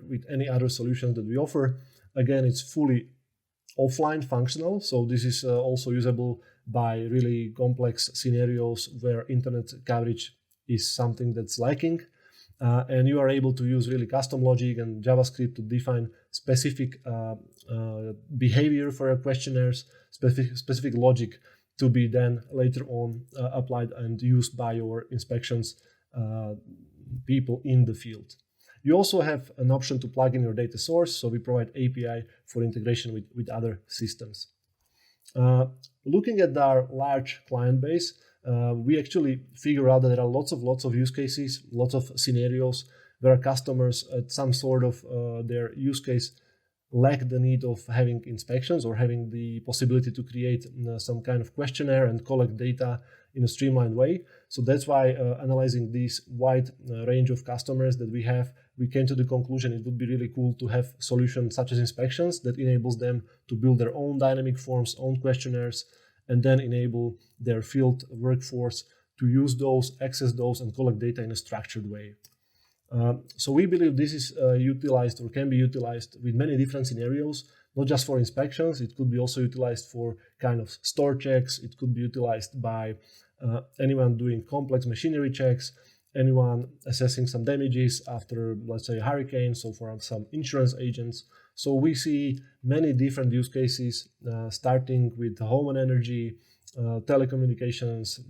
with any other solutions that we offer. Again, it's fully offline functional, so this is also usable by really complex scenarios where internet coverage is something that's lacking. And you are able to use really custom logic and JavaScript to define specific behavior for your questionnaires, specific logic to be then later on applied and used by your inspections people in the field. You also have an option to plug in your data source, so we provide API for integration with other systems. Looking at our large client base, we actually figure out that there are lots of use cases, lots of scenarios where customers at some sort of their use case lack the need of having inspections or having the possibility to create some kind of questionnaire and collect data in a streamlined way. So that's why analyzing this wide range of customers that we have, we came to the conclusion it would be really cool to have solutions such as inspections that enables them to build their own dynamic forms, own questionnaires, and then enable their field workforce to use those, access those, and collect data in a structured way. So we believe this is utilized or can be utilized with many different scenarios, not just for inspections. It could be also utilized for kind of store checks. It could be utilized by anyone doing complex machinery checks, anyone assessing some damages after, let's say, a hurricane, so for some insurance agents. So we see many different use cases, starting with home and energy, telecommunications,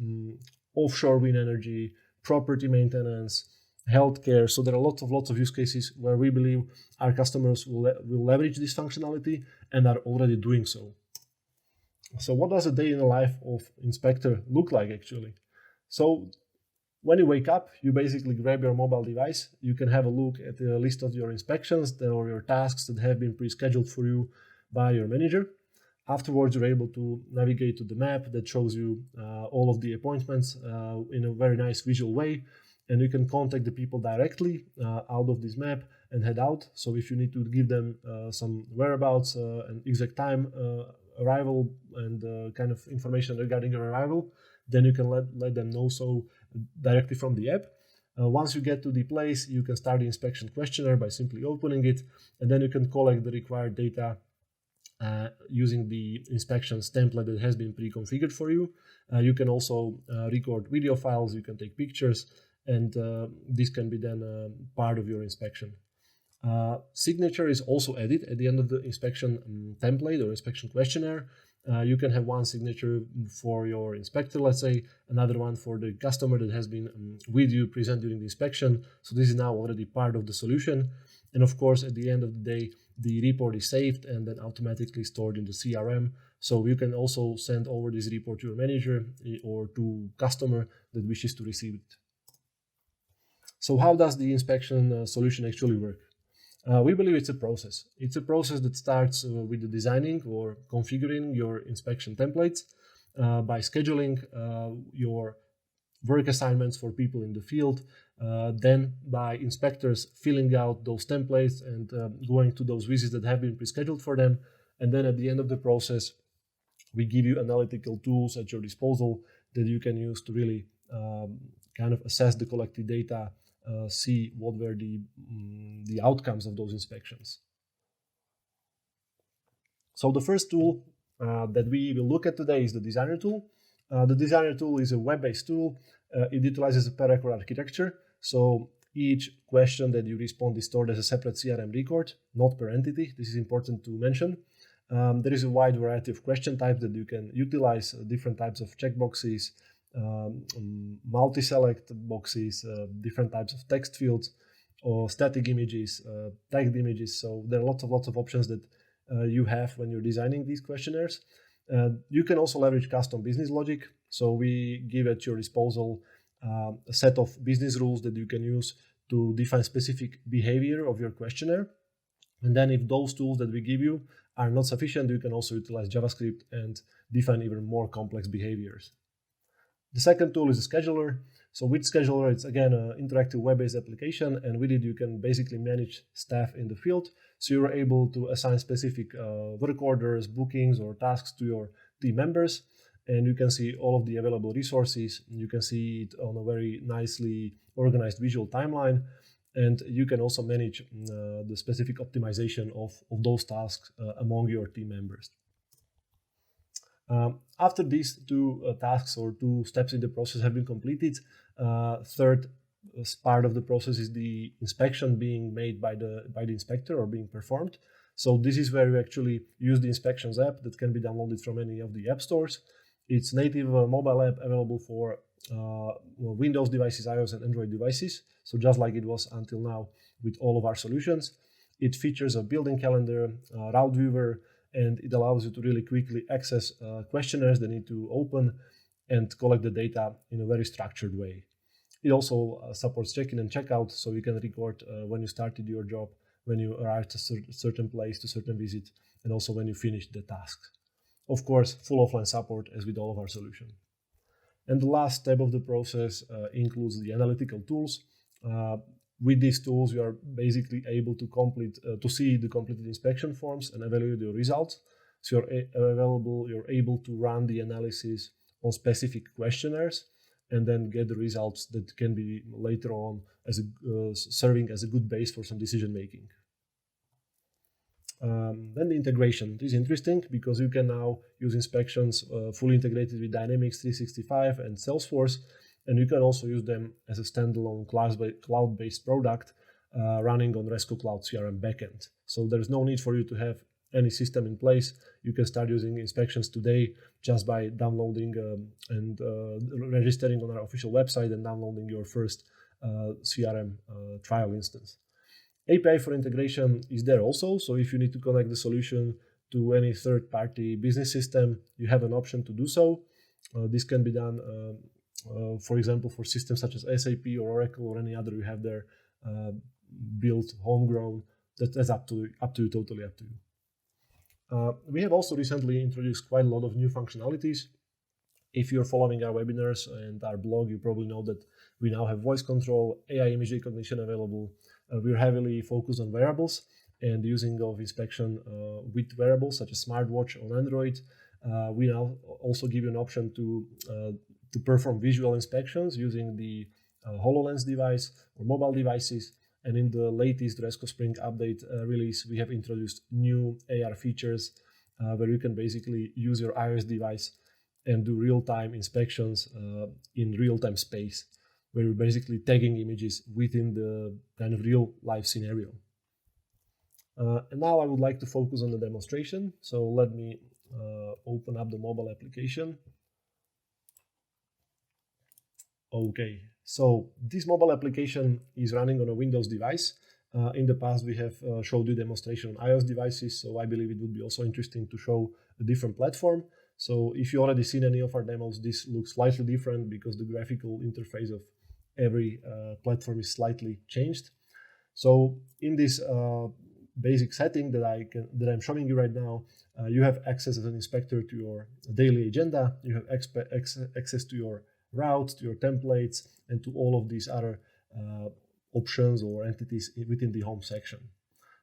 offshore wind energy, property maintenance, healthcare. So there are lots of use cases where we believe our customers will leverage this functionality and are already doing so. So what does a day in the life of inspector look like actually? So when you wake up, you basically grab your mobile device. You can have a look at the list of your inspections or your tasks that have been pre-scheduled for you by your manager. Afterwards, you're able to navigate to the map that shows you all of the appointments in a very nice visual way. And you can contact the people directly out of this map and head out. So if you need to give them some whereabouts and exact time arrival and kind of information regarding your arrival, then you can let them know so directly from the app. Once you get to the place, you can start the inspection questionnaire by simply opening it, and then you can collect the required data using the inspections template that has been pre-configured for you. You can also record video files, you can take pictures, and this can be then part of your inspection. Signature is also added at the end of the inspection template or inspection questionnaire. You can have one signature for your inspector, let's say, another one for the customer that has been with you present during the inspection. So this is now already part of the solution. And of course, at the end of the day, the report is saved and then automatically stored in the CRM. So you can also send over this report to your manager or to customer that wishes to receive it. So how does the inspection solution actually work? We believe it's a process. It's a process that starts with the designing or configuring your inspection templates by scheduling your work assignments for people in the field, then by inspectors filling out those templates and going to those visits that have been pre-scheduled for them. And then at the end of the process, we give you analytical tools at your disposal that you can use to really kind of assess the collected data, see what were the outcomes of those inspections. So the first tool that we will look at today is the designer tool. The designer tool is a web-based tool. It utilizes a per record architecture. So each question that you respond is stored as a separate CRM record, not per entity. This is important to mention. There is a wide variety of question types that you can utilize, different types of checkboxes, multi-select boxes, different types of text fields, or static images, tagged images. So there are lots of options that you have when you're designing these questionnaires. You can also leverage custom business logic. So we give at your disposal a set of business rules that you can use to define specific behavior of your questionnaire. And then if those tools that we give you are not sufficient, you can also utilize JavaScript and define even more complex behaviors. The second tool is a scheduler. So with scheduler, it's again an interactive web-based application, and with it you can basically manage staff in the field. So you're able to assign specific work orders, bookings, or tasks to your team members, and you can see all of the available resources. You can see it on a very nicely organized visual timeline, and you can also manage the specific optimization of those tasks among your team members. After these two tasks or two steps in the process have been completed, third part of the process is the inspection being made by the inspector or being performed. So this is where you actually use the inspections app that can be downloaded from any of the app stores. It's native mobile app available for Windows devices, iOS and Android devices. So just like it was until now with all of our solutions. It features a built-in calendar, route viewer, and it allows you to really quickly access questionnaires that need to open and collect the data in a very structured way. It also supports check-in and check-out, so you can record when you started your job, when you arrived to a certain place, to a certain visit, and also when you finished the task. Of course, full offline support as with all of our solutions. And the last step of the process includes the analytical tools. With these tools, you are basically able to see the completed inspection forms and evaluate your results. So you're able to run the analysis on specific questionnaires and then get the results that can be later on as serving as a good base for some decision making. Then the integration. This is interesting because you can now use inspections fully integrated with Dynamics 365 and Salesforce, and you can also use them as a standalone cloud-based product running on Resco Cloud CRM backend. So there's no need for you to have any system in place. You can start using inspections today just by downloading and registering on our official website and downloading your first CRM trial instance. API for integration is there also, so if you need to connect the solution to any third-party business system, you have an option to do so. This can be done, for example, for systems such as SAP or Oracle or any other you have there built, homegrown. That's up to you, totally up to you. We have also recently introduced quite a lot of new functionalities. If you're following our webinars and our blog, you probably know that we now have voice control, AI image recognition available. We're heavily focused on wearables and using of inspection with wearables such as smartwatch on Android. We now also give you an option to perform visual inspections using the HoloLens device or mobile devices. And in the latest Resco Spring Update release, we have introduced new AR features where you can basically use your iOS device and do real-time inspections in real-time space, where you're basically tagging images within the kind of real-life scenario. And now I would like to focus on the demonstration. So let me open up the mobile application. Okay, so this mobile application is running on a Windows device. In the past, we have showed you demonstration on iOS devices, so I believe it would be also interesting to show a different platform. So if you already seen any of our demos, this looks slightly different because the graphical interface of every platform is slightly changed. So in this basic setting that I'm showing you right now, you have access as an inspector to your daily agenda. You have access to your routes, to your templates, and to all of these other options or entities within the home section.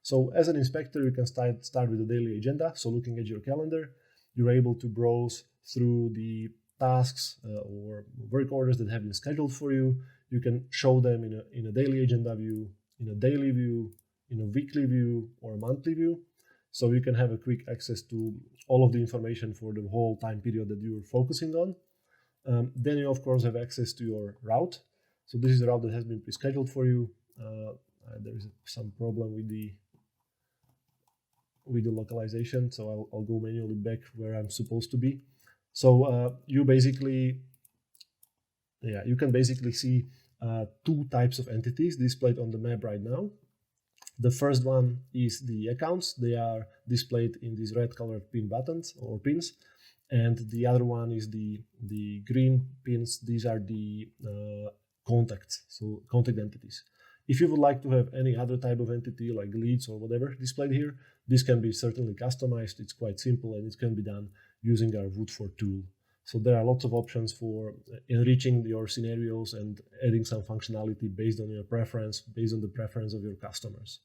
So as an inspector, you can start with the daily agenda. So looking at your calendar, you're able to browse through the tasks or work orders that have been scheduled for you. You can show them in a daily agenda view, in a daily view, in a weekly view, or a monthly view. So you can have a quick access to all of the information for the whole time period that you're focusing on. Then you, of course, have access to your route. So this is a route that has been pre-scheduled for you. There is some problem with the localization, so I'll go manually back where I'm supposed to be. So you can basically see two types of entities displayed on the map right now. The first one is the accounts. They are displayed in these red colored pin buttons or pins. And the other one is the green pins. These are the contacts, so contact entities. If you would like to have any other type of entity like leads or whatever displayed here, this can be certainly customized. It's quite simple and it can be done using our Woodford tool. So there are lots of options for enriching your scenarios and adding some functionality based on your preference, based on the preference of your customers.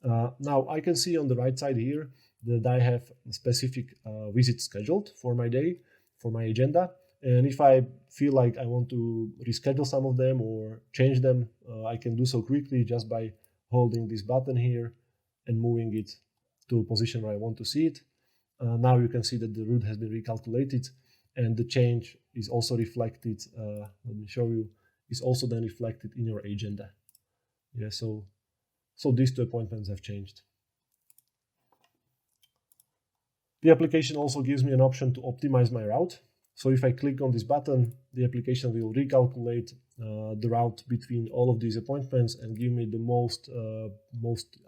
Now I can see on the right side here that I have specific visits scheduled for my day, for my agenda. And if I feel like I want to reschedule some of them or change them, I can do so quickly just by holding this button here and moving it to a position where I want to see it. Now you can see that the route has been recalculated, and the change is also reflected. Let me show you. Is also then reflected in your agenda. Yeah, so these 2 appointments have changed. The application also gives me an option to optimize my route. So if I click on this button, the application will recalculate the route between all of these appointments and give me the most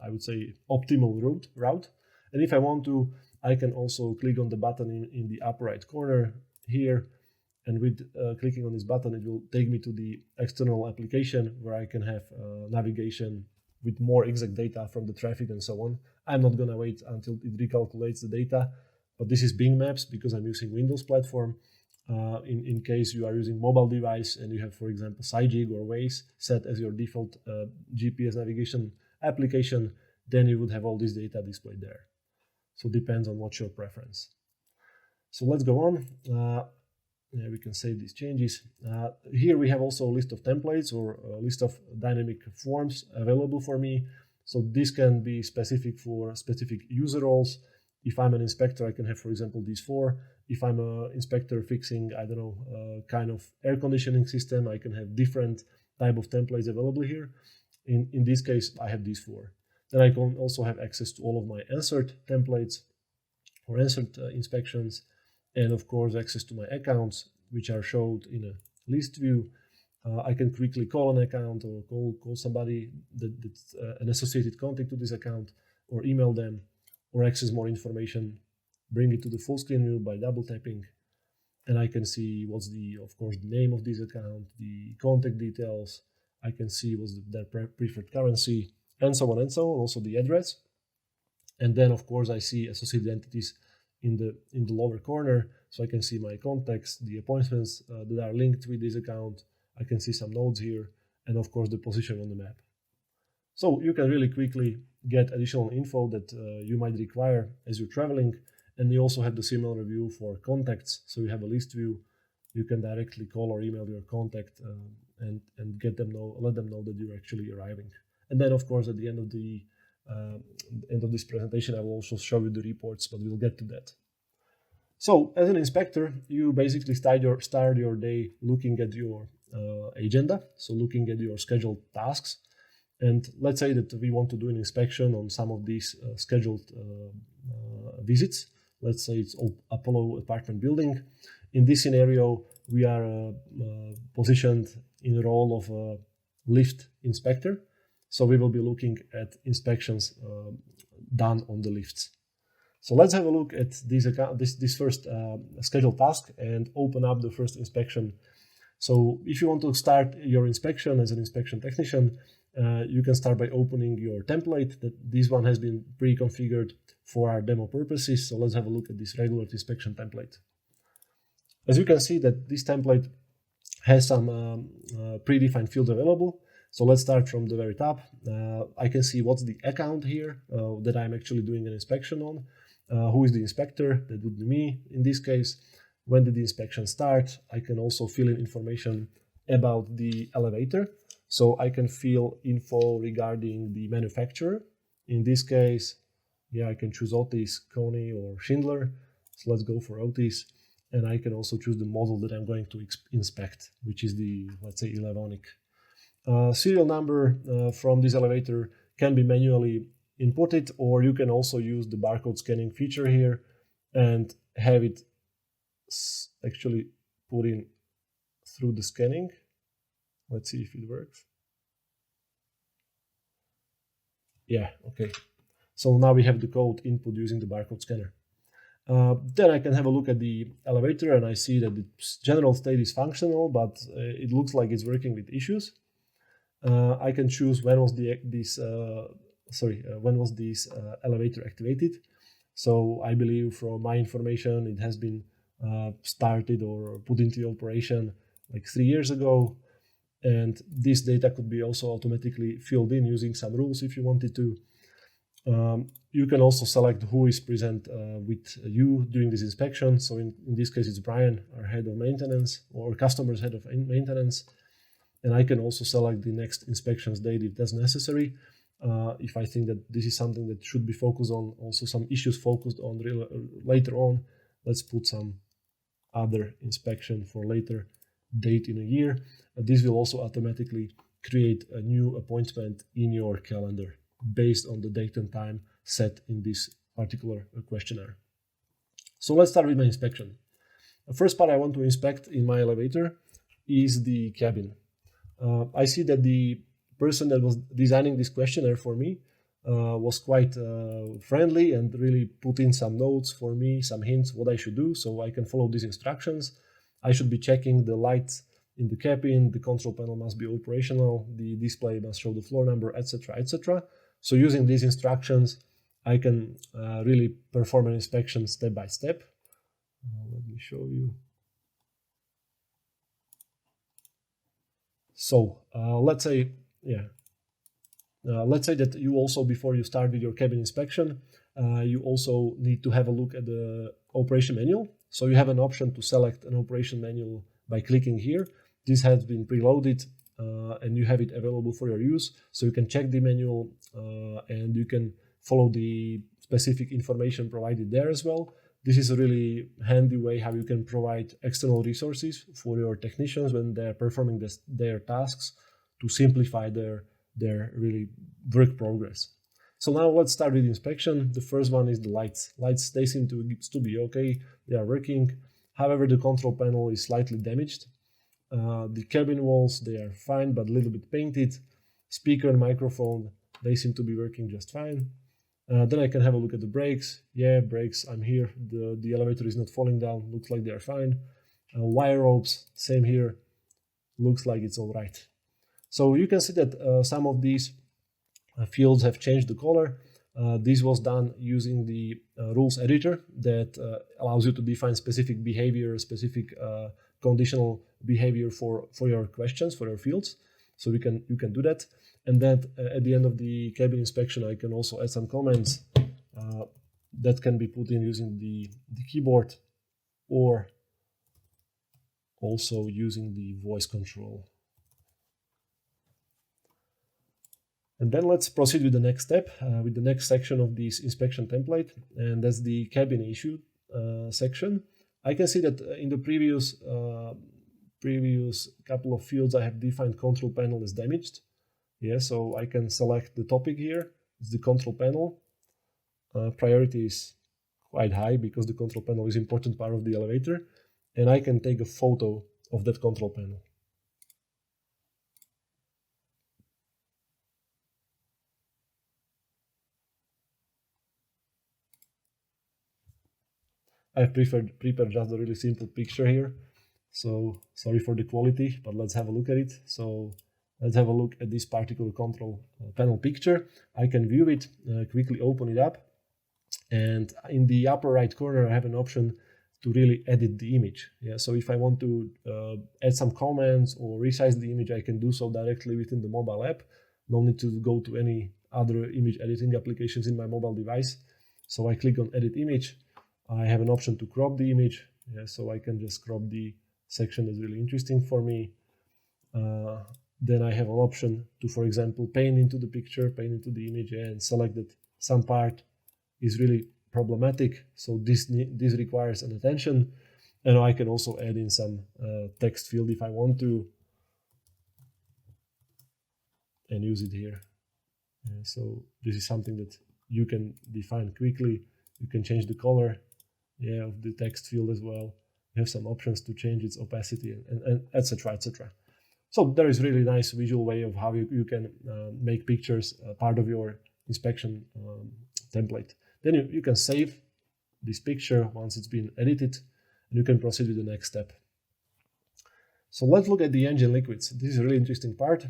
I would say, optimal route. And if I want to, I can also click on the button in the upper right corner here. And with clicking on this button, it will take me to the external application where I can have navigation with more exact data from the traffic and so on. I'm not going to wait until it recalculates the data, but this is Bing Maps because I'm using Windows platform. In case you are using mobile device and you have, for example, Svrcek or Waze set as your default GPS navigation application, then you would have all this data displayed there. So it depends on what's your preference. So let's go on. Yeah, we can save these changes. Here we have also a list of templates or a list of dynamic forms available for me. So this can be specific for specific user roles. If I'm an inspector, I can have, for example, these 4. If I'm an inspector fixing, I don't know, kind of air conditioning system, I can have different type of templates available here. In this case, I have these 4. Then I can also have access to all of my answered templates or answered inspections. And of course, access to my accounts, which are showed in a list view. I can quickly call an account or call somebody that's an associated contact to this account, or email them, or access more information, bring it to the full screen view by double tapping. And I can see what's of course, the name of this account, the contact details. I can see what's their preferred currency, and so on and so on, also the address. And then, of course, I see associated entities in the lower corner, so I can see my contacts, the appointments that are linked with this account. I can see some nodes here, and of course the position on the map. So you can really quickly get additional info that you might require as you're traveling, and you also have the similar view for contacts. So you have a list view. You can directly call or email your contact and let them know that you're actually arriving. And then, of course, at the end of this presentation, I will also show you the reports, but we'll get to that. So as an inspector, you basically start your day looking at your agenda, so looking at your scheduled tasks. And let's say that we want to do an inspection on some of these scheduled visits. Let's say it's Apollo apartment building. In this scenario, we are positioned in the role of a lift inspector. So we will be looking at inspections done on the lifts. So let's have a look at this first scheduled task and open up the first inspection. So if you want to start your inspection as an inspection technician, you can start by opening your template. This one has been pre-configured for our demo purposes. So let's have a look at this regular inspection template. As you can see that this template has some predefined fields available. So let's start from the very top. I can see what's the account here that I'm actually doing an inspection on. Who is the inspector? That would be me in this case. When did the inspection start? I can also fill in information about the elevator. So I can fill info regarding the manufacturer. In this case, yeah, I can choose Otis, Coney, or Schindler. So let's go for Otis. And I can also choose the model that I'm going to inspect, which is the, let's say, Elevonic. Serial number from this elevator can be manually inputted, or you can also use the barcode scanning feature here and have it actually put in through the scanning. Let's see if it works. Yeah, okay. So now we have the code input using the barcode scanner. Then I can have a look at the elevator and I see that its general state is functional, but it looks like it's working with issues. I can choose when was this elevator activated. So I believe from my information, it has been started or put into operation like 3 years ago. And this data could be also automatically filled in using some rules if you wanted to. You can also select who is present with you during this inspection. So in this case, it's Brian, our head of maintenance, or customer's head of maintenance. And I can also select the next inspections date if that's necessary. If I think that this is something that should be focused on, also some issues focused on later on, let's put some other inspection for later date in a year. This will also automatically create a new appointment in your calendar based on the date and time set in this particular questionnaire. So let's start with my inspection. The first part I want to inspect in my elevator is the cabin. I see that the person that was designing this questionnaire for me was quite friendly and really put in some notes for me, some hints what I should do, so I can follow these instructions. I should be checking the lights in the cabin, the control panel must be operational, the display must show the floor number, etc., etc. So using these instructions, I can really perform an inspection step by step. Let me show you. So let's say that you also, before you start with your cabin inspection, you also need to have a look at the operation manual. So you have an option to select an operation manual by clicking here. This has been preloaded and you have it available for your use. So you can check the manual and you can follow the specific information provided there as well. This is a really handy way how you can provide external resources for your technicians when they're performing their tasks to simplify their really work progress. So now let's start with inspection. The first one is the lights. Lights, they seem to be okay. They are working. However, the control panel is slightly damaged. The cabin walls, they are fine, but a little bit painted. Speaker and microphone, they seem to be working just fine. Then I can have a look at the brakes. Yeah, brakes, I'm here. The elevator is not falling down. Looks like they are fine. Wire ropes, same here. Looks like it's all right. So you can see that some of these fields have changed the color. This was done using the rules editor that allows you to define specific behavior, specific conditional behavior for your questions, for your fields. So you can do that. And then at the end of the cabin inspection, I can also add some comments that can be put in using the keyboard or also using the voice control. And then let's proceed with the next step, with the next section of this inspection template, and that's the cabin issue section. I can see that in the previous couple of fields, I have defined control panel is damaged. Yeah, so I can select the topic here. It's the control panel. Priority is quite high because the control panel is an important part of the elevator, and I can take a photo of that control panel. I've prepared just a really simple picture here. So sorry for the quality, but let's have a look at it. So let's have a look at this particular control panel picture. I can view it, quickly open it up. And in the upper right corner, I have an option to really edit the image. Yeah, so if I want to add some comments or resize the image, I can do so directly within the mobile app. No need to go to any other image editing applications in my mobile device. So I click on edit image. I have an option to crop the image. Yeah, so I can just crop the section that's really interesting for me. Then I have an option to, for example, paint into the picture, paint into the image, and select that some part is really problematic. So this requires an attention. And I can also add in some text field if I want to, and use it here. So this is something that you can define quickly. You can change the color of the text field as well. You have some options to change its opacity and etc. etc. So there is really nice visual way of how you can make pictures part of your inspection template. Then you can save this picture once it's been edited, and you can proceed with the next step. So let's look at the engine liquids. This is a really interesting part.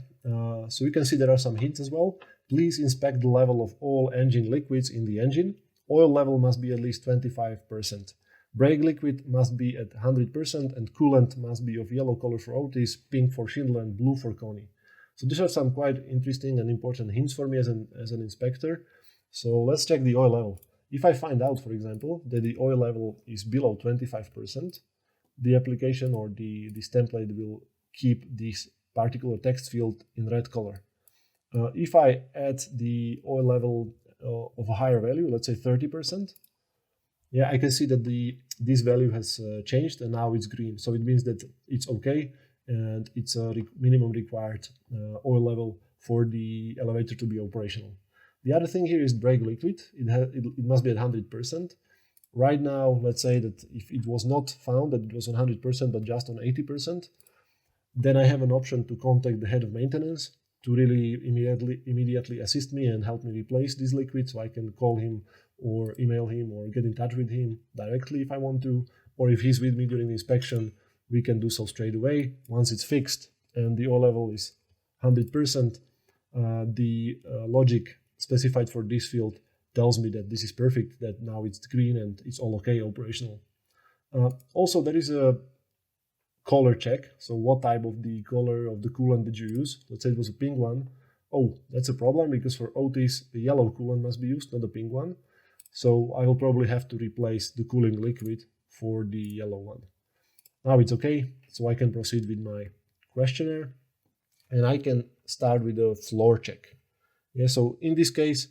So you can see there are some hints as well. Please inspect the level of all engine liquids in the engine. Oil level must be at least 25%. Brake liquid must be at 100%, and coolant must be of yellow color for Otis, pink for Schindler, and blue for Coney. So these are some quite interesting and important hints for me as an inspector. So let's check the oil level. If I find out, for example, that the oil level is below 25%, the application or this template will keep this particular text field in red color. If I add the oil level of a higher value, let's say 30%, yeah, I can see that this value has changed and now it's green. So it means that it's okay and it's a minimum required oil level for the elevator to be operational. The other thing here is brake liquid. It must be at 100%. Right now, let's say that if it was not found that it was on 100% but just on 80%, then I have an option to contact the head of maintenance to really immediately assist me and help me replace this liquid. So I can call him or email him or get in touch with him directly if I want to, or if he's with me during the inspection, we can do so straight away. Once it's fixed and the oil level is 100%, the logic specified for this field tells me that this is perfect, that now it's green and it's all okay, operational. Also, there is a color check. So what type of the color of the coolant did you use? Let's say it was a pink one. Oh, that's a problem because for OTs, the yellow coolant must be used, not the pink one. So I will probably have to replace the cooling liquid for the yellow one. Now it's okay, so I can proceed with my questionnaire and I can start with a floor check. Yeah, so in this case,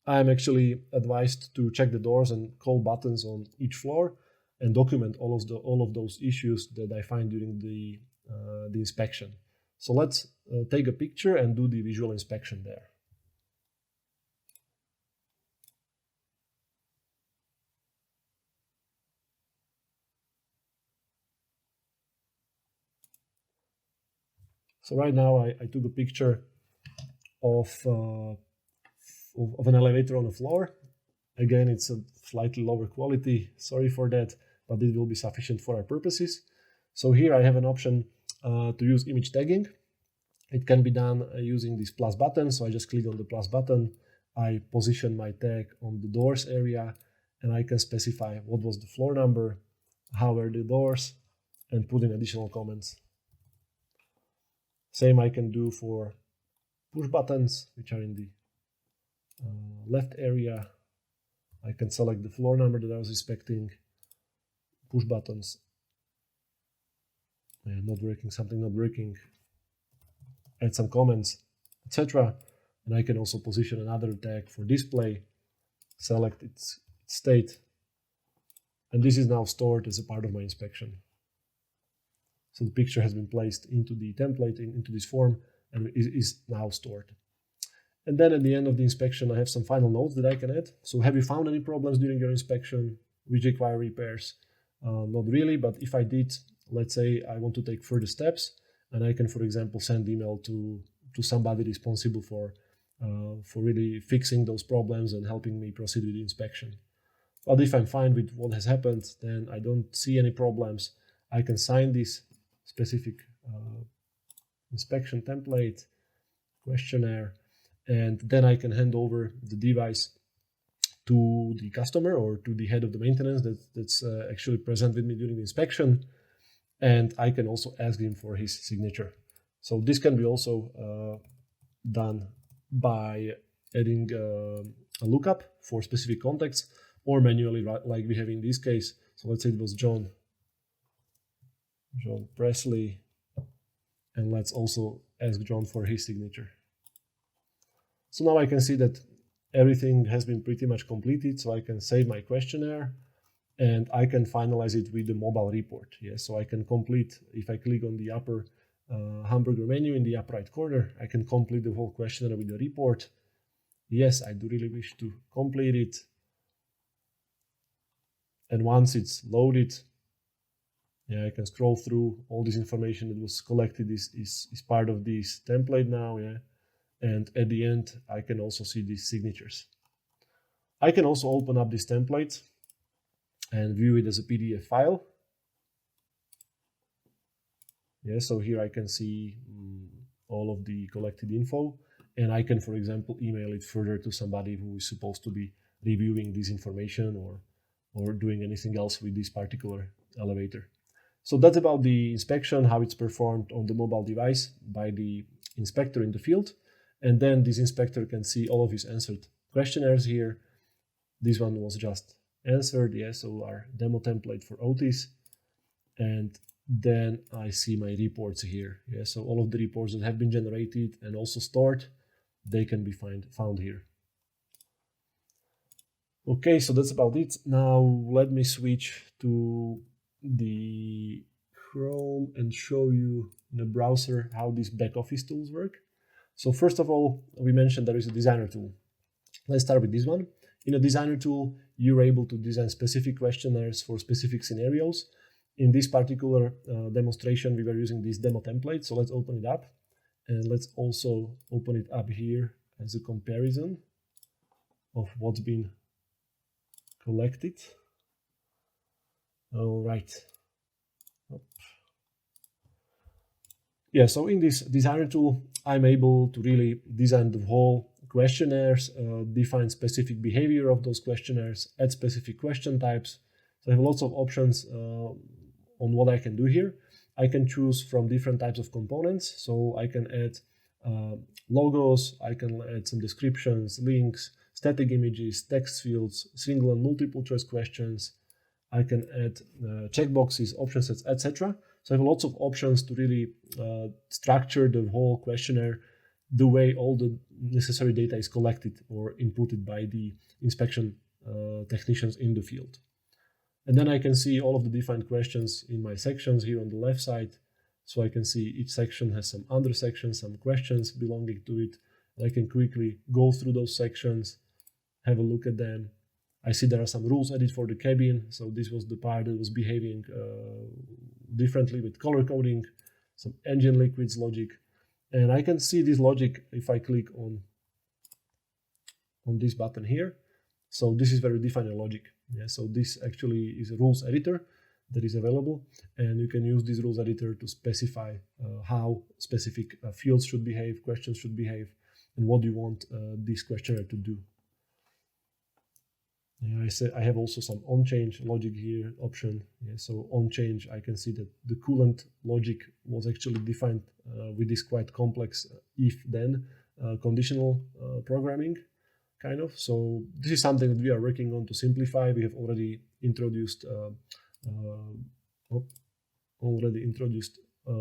I am actually advised to check the doors and call buttons on each floor and document all of those issues that I find during the inspection. So let's take a picture and do the visual inspection there. So right now I took a picture of an elevator on the floor. Again, it's a slightly lower quality. Sorry for that, but it will be sufficient for our purposes. So here I have an option to use image tagging. It can be done using this plus button. So I just click on the plus button. I position my tag on the doors area and I can specify what was the floor number, how were the doors, and put in additional comments. Same I can do for push buttons, which are in the left area. I can select the floor number that I was inspecting, push buttons, not working, something not working, add some comments, etc. And I can also position another tag for display, select its state, and this is now stored as a part of my inspection. So the picture has been placed into the template, into this form, and is now stored. And then at the end of the inspection, I have some final notes that I can add. So have you found any problems during your inspection which require repairs? Not really, but if I did, let's say I want to take further steps, and I can, for example, send email to somebody responsible for really fixing those problems and helping me proceed with the inspection. But if I'm fine with what has happened, then I don't see any problems. I can sign this specific inspection template, questionnaire, and then I can hand over the device to the customer or to the head of the maintenance that's actually present with me during the inspection. And I can also ask him for his signature. So this can be also done by adding a lookup for specific contacts or manually, like we have in this case. So let's say it was John Presley, and let's also ask John for his signature. So now I can see that everything has been pretty much completed, so I can save my questionnaire and I can finalize it with the mobile report. Yes, so I can complete, if I click on the upper hamburger menu in the upper right corner, I can complete the whole questionnaire with the report. Yes, I do really wish to complete it. And once it's loaded, yeah, I can scroll through all this information that was collected is part of this template now, yeah. And at the end, I can also see these signatures. I can also open up this template and view it as a PDF file. Yeah, so here I can see all of the collected info, and I can, for example, email it further to somebody who is supposed to be reviewing this information or doing anything else with this particular elevator. So that's about the inspection, how it's performed on the mobile device by the inspector in the field. And then this inspector can see all of his answered questionnaires here. This one was just answered, yes, so our demo template for Otis. And then I see my reports here. Yeah, so all of the reports that have been generated and also stored, they can be found here. Okay, so that's about it. Now let me switch to the Chrome and show you in the browser how these back office tools work. So first of all, we mentioned there is a designer tool. Let's start with this one. In a designer tool, you're able to design specific questionnaires for specific scenarios. In this particular demonstration, we were using this demo template. So let's open it up, and let's also open it up here as a comparison of what's been collected. All right. Yeah, so in this designer tool, I'm able to really design the whole questionnaires, define specific behavior of those questionnaires, add specific question types. So I have lots of options on what I can do here. I can choose from different types of components. So I can add logos, I can add some descriptions, links, static images, text fields, single and multiple choice questions. I can add checkboxes, option sets, etc. So I have lots of options to really structure the whole questionnaire the way all the necessary data is collected or inputted by the inspection technicians in the field. And then I can see all of the defined questions in my sections here on the left side. So I can see each section has some under sections, some questions belonging to it. And I can quickly go through those sections, have a look at them. I see there are some rules added for the cabin. So this was the part that was behaving differently with color coding, some engine liquids logic. And I can see this logic if I click on this button here. So this is where you define a logic. Yeah, so this actually is a rules editor that is available, and you can use this rules editor to specify how specific fields should behave, questions should behave, and what you want this questionnaire to do. Yeah, I have also some on-change logic here option. Yeah, so on-change, I can see that the coolant logic was actually defined with this quite complex if-then conditional programming, kind of. So this is something that we are working on to simplify. We have already introduced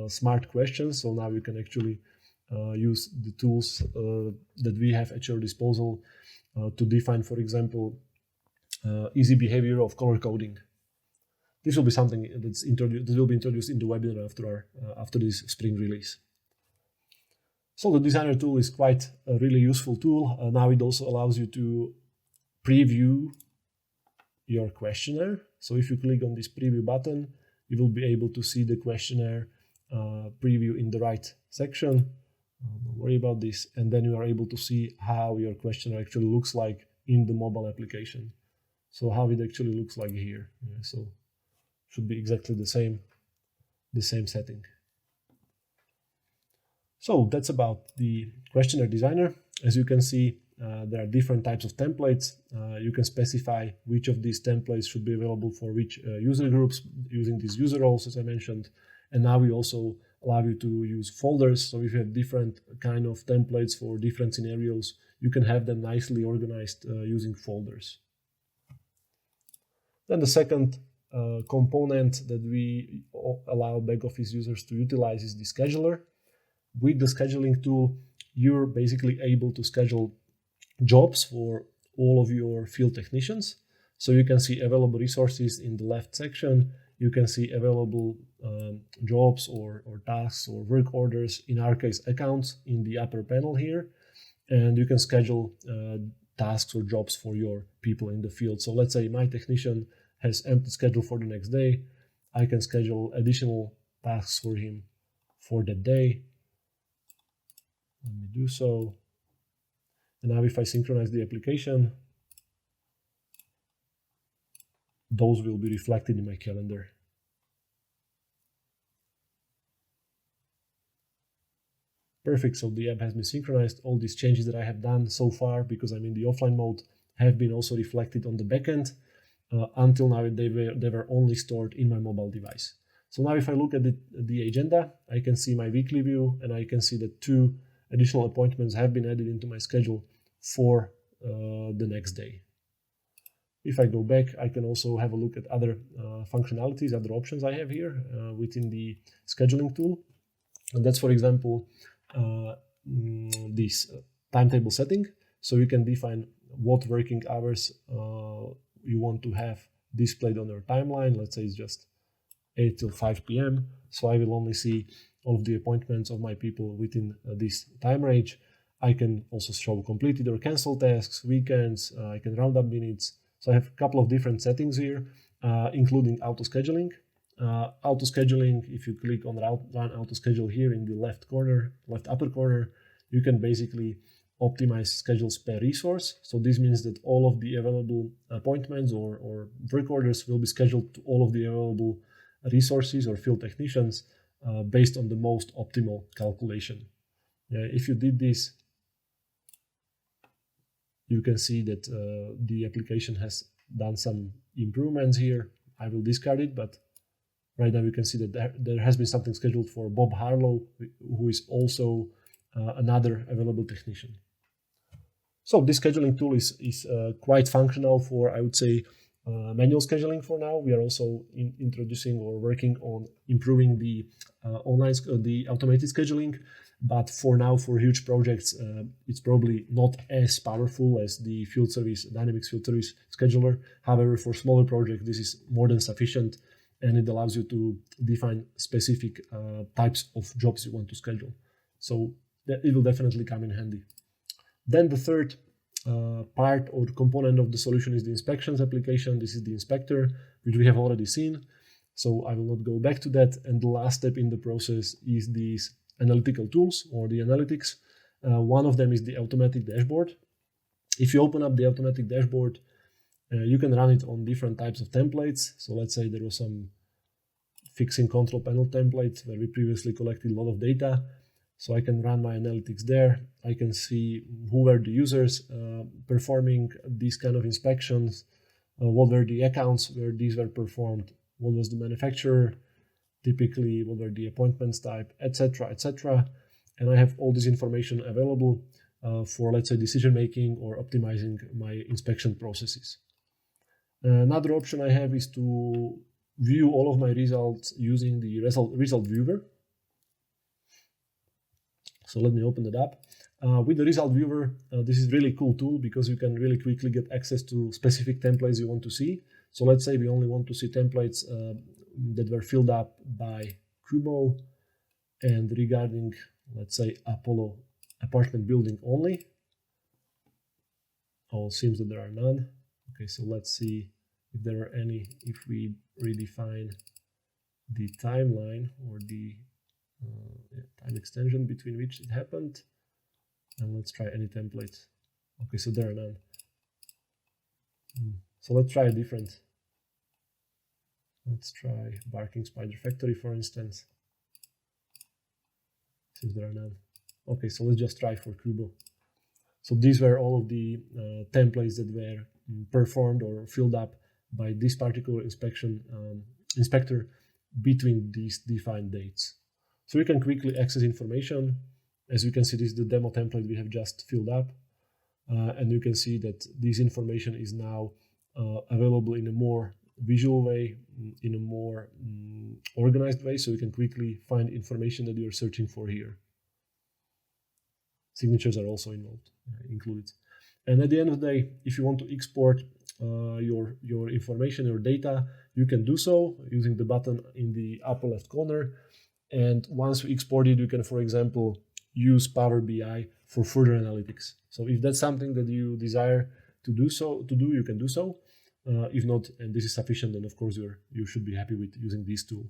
smart questions. So now you can actually use the tools that we have at your disposal to define, for example, easy behavior of color coding. This will be something that will be introduced in the webinar after this spring release. So the designer tool is quite a really useful tool. Now it also allows you to preview your questionnaire. So if you click on this preview button, you will be able to see the questionnaire preview in the right section. Don't worry about this. And then you are able to see how your questionnaire actually looks like in the mobile application. So how it actually looks like here. Yeah, so should be exactly the same setting. So that's about the questionnaire designer. As you can see, there are different types of templates. You can specify which of these templates should be available for which user groups using these user roles, as I mentioned. And now we also allow you to use folders. So if you have different kind of templates for different scenarios, you can have them nicely organized using folders. Then the second component that we allow back office users to utilize is the scheduler. With the scheduling tool, you're basically able to schedule jobs for all of your field technicians. So you can see available resources in the left section. You can see available jobs or tasks or work orders, in our case accounts, in the upper panel here. And you can schedule tasks or jobs for your people in the field. So let's say my technician has empty schedule for the next day. I can schedule additional tasks for him for that day. Let me do so. And now if I synchronize the application, those will be reflected in my calendar. Perfect, so the app has been synchronized. All these changes that I have done so far, because I'm in the offline mode, have been also reflected on the backend. Until now, they were only stored in my mobile device. So now if I look at the agenda, I can see my weekly view, and I can see that 2 additional appointments have been added into my schedule for the next day. If I go back, I can also have a look at other functionalities, other options I have here within the scheduling tool. And that's, for example, this timetable setting. So you can define what working hours you want to have displayed on your timeline. Let's say it's just 8 till 5 p.m. So I will only see all of the appointments of my people within this time range. I can also show completed or canceled tasks, weekends. I can round up minutes. So I have a couple of different settings here, including auto scheduling. Auto scheduling, if you click on run auto schedule here in the left upper corner, you can basically optimize schedules per resource. So this means that all of the available appointments or work orders will be scheduled to all of the available resources or field technicians based on the most optimal calculation. If you did this, you can see that the application has done some improvements here. I will discard it, but right now you can see that there has been something scheduled for Bob Harlow, who is also another available technician. So this scheduling tool is quite functional for, I would say, manual scheduling for now. We are also introducing or working on improving the the automated scheduling. But for now, for huge projects, it's probably not as powerful as the field service, Dynamics field service scheduler. However, for smaller projects, this is more than sufficient, and it allows you to define specific types of jobs you want to schedule. So it will definitely come in handy. Then the third part or component of the solution is the inspections application. This is the inspector, which we have already seen. So I will not go back to that. And the last step in the process is these analytical tools or the analytics. One of them is the automatic dashboard. If you open up the automatic dashboard, you can run it on different types of templates. So let's say there was some fixing control panel template where we previously collected a lot of data. So I can run my analytics there. I can see who were the users performing these kind of inspections, what were the accounts where these were performed, what was the manufacturer, typically what were the appointments type, etc., etc. And I have all this information available for, let's say, decision making or optimizing my inspection processes. Another option I have is to view all of my results using the result viewer. So let me open that up. With the result viewer, this is really cool tool because you can really quickly get access to specific templates you want to see. So let's say we only want to see templates that were filled up by Kubo and regarding, let's say, Apollo apartment building only. Oh, it seems that there are none. Okay, so let's see if there are any, if we redefine the timeline or the time extension between which it happened. And let's try any template. Okay, so there are none. So let's try a different. Let's try Barking Spider Factory, for instance. Since there are none. Okay, so let's just try for Kubo. So these were all of the templates that were performed or filled up by this particular inspector between these defined dates. So you can quickly access information. As you can see, this is the demo template we have just filled up. And you can see that this information is now available in a more visual way, in a more organized way, so you can quickly find information that you're searching for here. Signatures are also included. And at the end of the day, if you want to export your information, your data, you can do so using the button in the upper left corner. And once you export it, you can, for example, use Power BI for further analytics. So if that's something that you desire to do, you can do so. If not, and this is sufficient, then of course you should be happy with using this tool.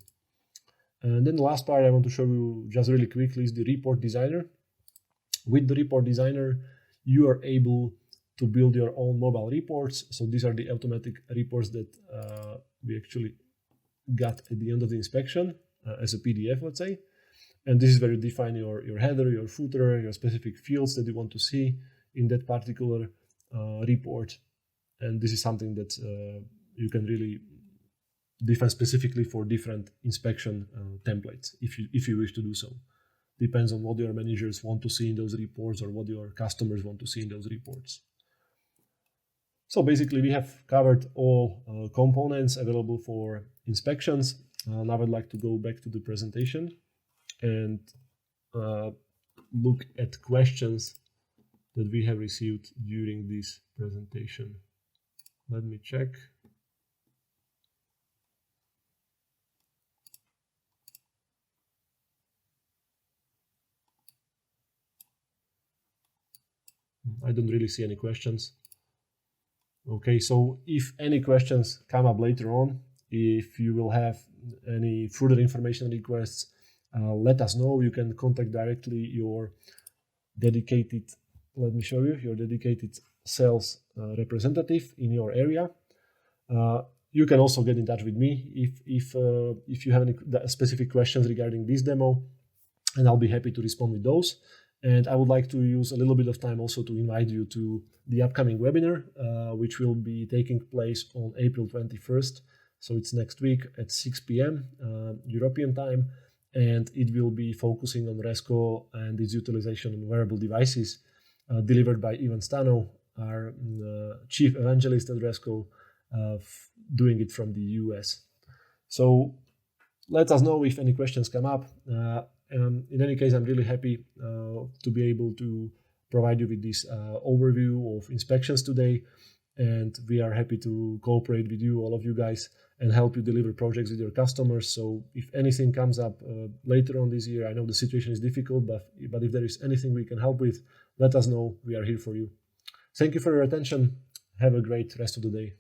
And then the last part I want to show you just really quickly is the report designer. With the report designer, you are able to build your own mobile reports. So these are the automatic reports that we actually got at the end of the inspection as a PDF, let's say. And this is where you define your header, your footer, your specific fields that you want to see in that particular report. And this is something that you can really define specifically for different inspection templates if you wish to do so. Depends on what your managers want to see in those reports or what your customers want to see in those reports. So basically we have covered all components available for inspections. Now I'd like to go back to the presentation and look at questions that we have received during this presentation. Let me check. I don't really see any questions. Okay, so if any questions come up later on, if you will have any further information requests, let us know. You can contact directly your dedicated, let me show you, your dedicated sales representative in your area. You can also get in touch with me if you have any specific questions regarding this demo, and I'll be happy to respond with those. And I would like to use a little bit of time also to invite you to the upcoming webinar, which will be taking place on April 21st. So it's next week at 6 p.m. European time, and it will be focusing on Resco and its utilization on wearable devices, delivered by Ivan Stano, our chief evangelist at Resco, doing it from the US. So let us know if any questions come up. In any case, I'm really happy to be able to provide you with this overview of inspections today, and we are happy to cooperate with you, all of you guys, and help you deliver projects with your customers. So if anything comes up later on this year, I know the situation is difficult, but if there is anything we can help with, let us know. We are here for you. Thank you for your attention. Have a great rest of the day.